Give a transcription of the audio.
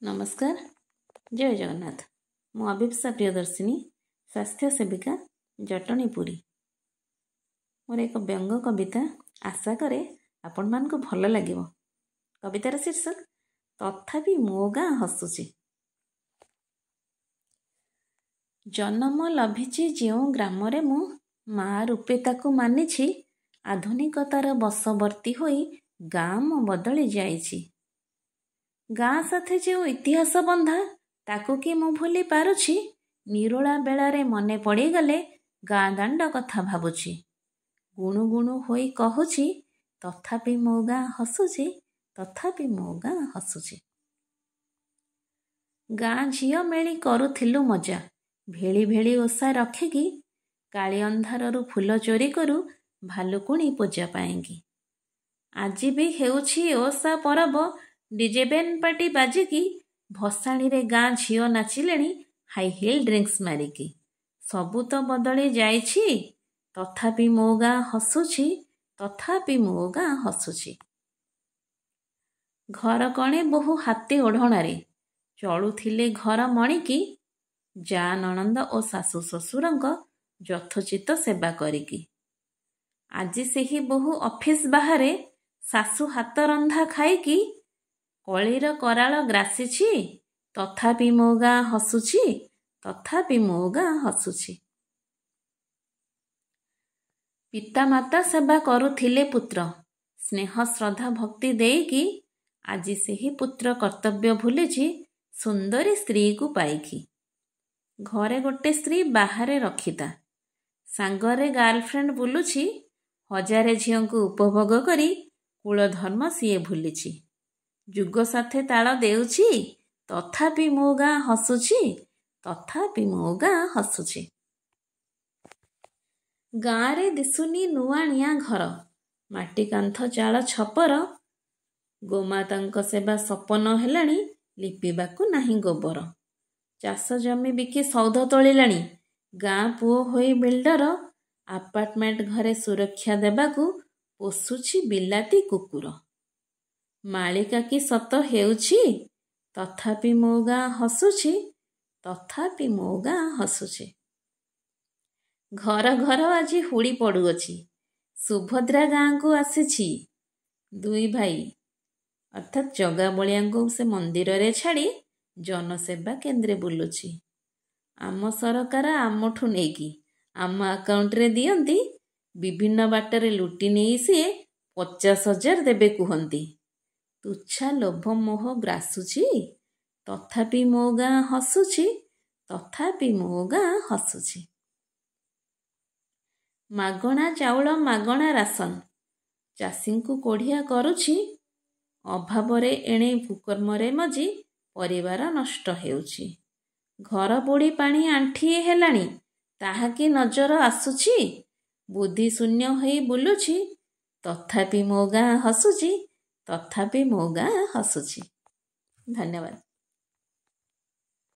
नमस्कार, जय जगन्नाथ। मु अभिप्सा प्रियदर्शिनी, स्वास्थ्य सेविका, जटणीपुरी। मोर एक व्यंग कविता आशा करे आपण मानक भल लगे। कवितार शीर्षक तथापि मो गाँ हसुची। जन्म लभिची जो ग्रामरे मु माँ रूपे ताकू मानिछि, आधुनिकतार बशवर्ती होई गाँ मो बदली जाइछि। गाँ साथे जो इतिहास बंधा ताकू कि मु भूली पारुछि, निरोला बेलारे मने पड़ी गले गाँ दांड कथा भाबुछि। गुणु गुणु होई कहुछि, तथापि मो गाँ हसुछि, तथापि मो गाँ हसुछि। गाँ झियो मेली करुथिलु मजा, भेली भेली ओसा रखिकी, काली अंधाररु फूल चोरी करू भालुकुणी पूजा पाएंगी। आजि भी हेउछि ओसा परब, डीजे बेन पार्टी बाजिकी, भसाणी रे गाँ झियो नाचिलेणी हाई हिल ड्रिंक्स मारिकी। सबू तो बदली जाइछि, तथापि मो गाँ हसुछि, तथापि मो गाँ हसुछि। घर कणे बहु हाथी ओढ़णारे चलुथिले घर मणिकी, जा ननंद ओ सासु ससुरंक यथोचित सेवा करिकी। आजि सेही बहु ऑफिस बाहरे सासु हाथ रंधा खाइकी, कलीर कराल ग्रासीछि, तथापि मो गाँ हसुछि, तथापि मो गाँ हसुछि। पिता माता सेवा करुथिले पुत्र, स्नेह श्रद्धा भक्ति देईकी, आजि सेही पुत्र कर्तव्य भूलिछि, सुंदरी स्त्री को पाइकी। घरे गोटे स्त्री बाहरे रखिता, सांगरे गर्लफ्रेंड बुलुछि, हजारे झियों को उपभोग करी कुल धर्म सीए भूलिछि। जुग साथे ताल देउछि, तथापि मो गाँ हसुछि, तथापि मो गाँ हसुछि। गाँ रे दिसुनी नुआनिया घर, माटी कांथ चाल छपर, गोमातांक सेवा सपन हेलाणी, लिपिबाकू नाही गोबर। चाष जमी बिकी सौध तोलिलाणी, गाँ पुओ होई बिल्डर, अपार्टमेंट घरे सुरक्षा देबाकू पोसुछि बिलाती कुकुर। मालिका की सत हेउछि, तथापि मो गाँ हसुछि, तथापि मो गाँ हसुछि। घर घर आजि हुड़ी पड़ुअछि, सुभद्रा गाँ को आसिछि। दुई भाई अर्थात जगा बलिया को से मंदिर रे छाड़ी जनसेवा केंद्रे बुलुछि। आम सरकार आमठू नेकी आम अकाउंट रे दियंती, विभिन्न बाटरे लुटी नेई से 50,000 देबे कुहंती। तुच्छा लोभ मोह ग्रासुछि, तथापि मो गाँ हसुछि, तथापि मो गाँ हसुछि। मागणा चाउल मागणा राशन, चाषी को कोढ़िया करुछि, अभावरे एणे भूकर्मरे मजी परिवार नष्ट हेउछि। घर बुढ़ी पानी आंठिए हेलाणी, ताहाकि नजर आसुछि, बुद्धि शून्य होई बुलुछि, तथापि मो गाँ हसुछि, तथापि मो गाँ हसुछि। धन्यवाद।